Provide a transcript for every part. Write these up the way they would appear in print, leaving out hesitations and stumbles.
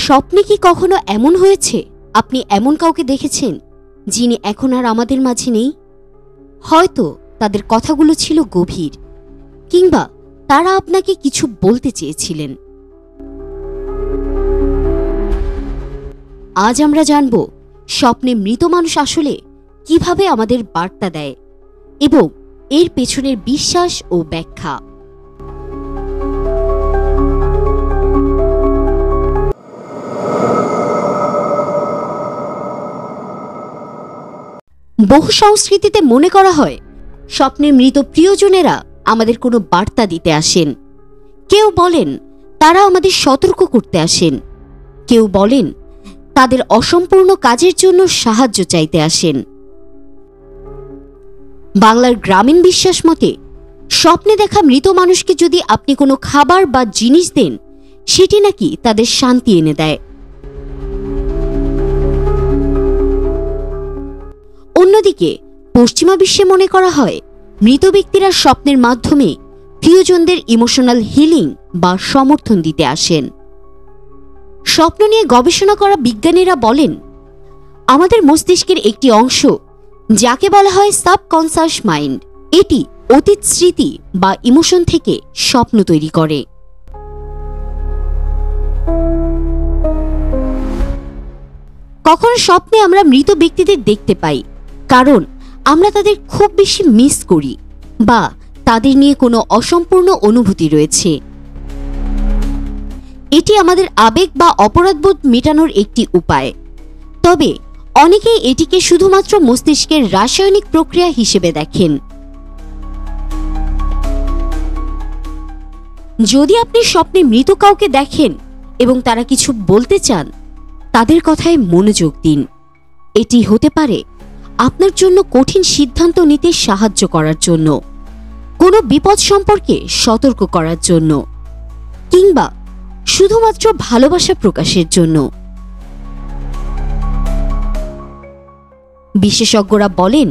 স্বপ্নে কি কখনো এমন হয়েছে আপনি এমন কাউকে দেখেছেন যিনি এখন আর আমাদের মাঝে নেই? হয়তো তাদের কথাগুলো ছিল গভীর, কিংবা তারা আপনাকে কিছু বলতে চেয়েছিলেন। আজ আমরা জানব স্বপ্নে মৃত মানুষ আসলে কিভাবে আমাদের বার্তা দেয় এবং এর পেছনের বিশ্বাস ও ব্যাখ্যা। বহু সংস্কৃতিতে মনে করা হয় স্বপ্নে মৃত প্রিয়জনেরা আমাদের কোনো বার্তা দিতে আসেন। কেউ বলেন তারা আমাদের সতর্ক করতে আসেন, কেউ বলেন তাদের অসম্পূর্ণ কাজের জন্য সাহায্য চাইতে আসেন। বাংলার গ্রামীণ বিশ্বাস মতে স্বপ্নে দেখা মৃত মানুষকে যদি আপনি কোনো খাবার বা জিনিস দেন, সেটি নাকি তাদের শান্তি এনে দেয়। অন্যদিকে পশ্চিমা বিশ্বে মনে করা হয় মৃত ব্যক্তিরা স্বপ্নের মাধ্যমে প্রিয়জনদের ইমোশনাল হিলিং বা সমর্থন দিতে আসেন। স্বপ্ন নিয়ে গবেষণা করা বিজ্ঞানীরা বলেন, আমাদের মস্তিষ্কের একটি অংশ যাকে বলা হয় সাবকনসাস মাইন্ড, এটি অতীত স্মৃতি বা ইমোশন থেকে স্বপ্ন তৈরি করে। কখনো স্বপ্নে আমরা মৃত ব্যক্তিদের দেখতে পাই কারণ আমরা তাদের খুব বেশি মিস করি বা তাদের নিয়ে কোনো অসম্পূর্ণ অনুভূতি রয়েছে। এটি আমাদের আবেগ বা অপরাধবোধ মেটানোর একটি উপায়। তবে অনেকেই এটিকে শুধুমাত্র মস্তিষ্কের রাসায়নিক প্রক্রিয়া হিসেবে দেখেন। যদি আপনি স্বপ্নে মৃত কাউকে দেখেন এবং তারা কিছু বলতে চান, তাদের কথায় মনোযোগ দিন। এটি হতে পারে আপনার জন্য কঠিন সিদ্ধান্ত নিতে সাহায্য করার জন্য, কোনো বিপদ সম্পর্কে সতর্ক করার জন্য, কিংবা শুধুমাত্র ভালোবাসা প্রকাশের জন্য। বিশেষজ্ঞরা বলেন,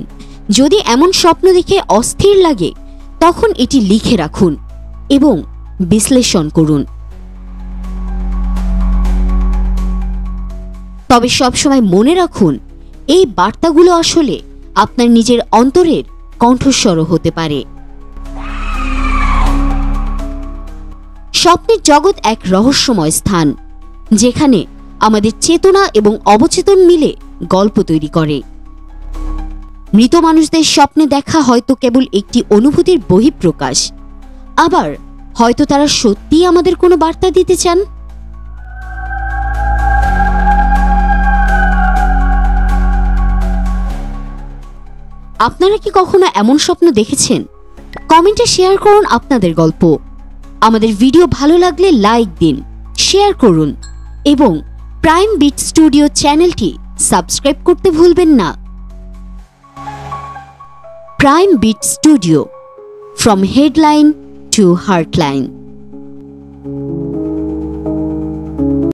যদি এমন স্বপ্ন দেখে অস্থির লাগে তখন এটি লিখে রাখুন এবং বিশ্লেষণ করুন। তবে সবসময় মনে রাখুন, এই বার্তাগুলো আসলে আপনার নিজের অন্তরের কণ্ঠস্বরও হতে পারে। স্বপ্নের জগৎ এক রহস্যময় স্থান, যেখানে আমাদের চেতনা এবং অবচেতন মিলে গল্প তৈরি করে। মৃত মানুষদের স্বপ্নে দেখা হয়তো কেবল একটি অনুভূতির বহিঃপ্রকাশ, আবার হয়তো তারা সত্যিই আমাদের কোনো বার্তা দিতে চান। আপনারা কি কখনো এমন স্বপ্ন দেখেছেন? কমেন্টে শেয়ার করুন আপনাদের গল্প। আমাদের ভিডিও ভালো লাগলে লাইক দিন, শেয়ার করুন এবং প্রাইম বিট স্টুডিও চ্যানেলটি সাবস্ক্রাইব করতে ভুলবেন না। Prime Beat Studio, from headline to Heartline.